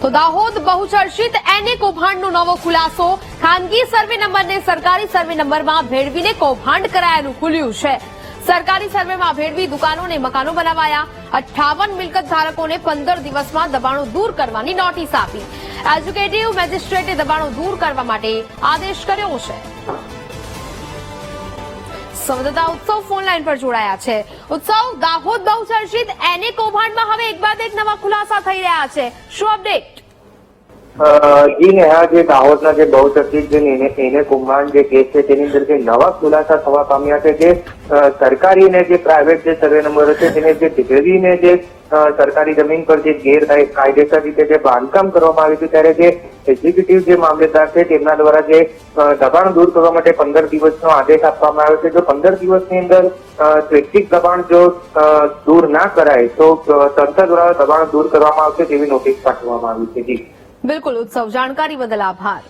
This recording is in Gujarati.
તો દાહોદ બહુચર્ચિત એને કૌભાંડનો નવો ખુલાસો। ખાનગી સર્વે નંબરને સરકારી સર્વે નંબરમાં ભેળવીને કૌભાંડ કરાયાનું ખુલ્યું છે। સરકારી સર્વેમાં ભેળવી દુકાનો અને મકાનો બનાવાયા। 58 મિલકત ધારકોને 15 દિવસમાં દબાણો દૂર કરવાની નોટિસ આપી। એજ્યુકેટિવ મેજિસ્ટ્રેટે દબાણો દૂર કરવા માટે આદેશ કર્યો છે। સંવાદદાતા ઉત્સવ ફોનલાઈન પર જોડાયા છે। ઉત્સવ, દાહોદ બહુચર્ચિત એને કૌભાંડમાં હવે એક બાદ એક નવા ખુલાસા થઈ રહ્યા છે, શું અપડેટ? जी नेहा, જે દાહોદના જે બહુચર્ચિત જે એને કૌભાંડ જે કેસ છે તેની અંદર જે નવા ખુલાસા થવા પામ્યા છે કે સરકારી ને જે પ્રાઇવેટ જે સર્વે નંબરો છે તેને જે ભેળવીને જે સરકારી જમીન પર જે ગેરકાયદેસર રીતે જે બાંધકામ કરવામાં આવ્યું હતું ત્યારે જે એક્ઝિક્યુટિવ જે મામલેદાર છે તેમના દ્વારા જે દબાણ દૂર કરવા માટે 15 દિવસનો આદેશ આપવામાં આવ્યો છે। જો 15 દિવસની અંદર સ્વૈચ્છિક દબાણ જો દૂર ના કરાય તો તંત્ર દ્વારા દબાણ દૂર કરવામાં આવશે તેવી નોટિસ પાઠવવામાં આવી છે। જી બિલકુલ ઉત્સવ, જાણકારી બદલ આભાર।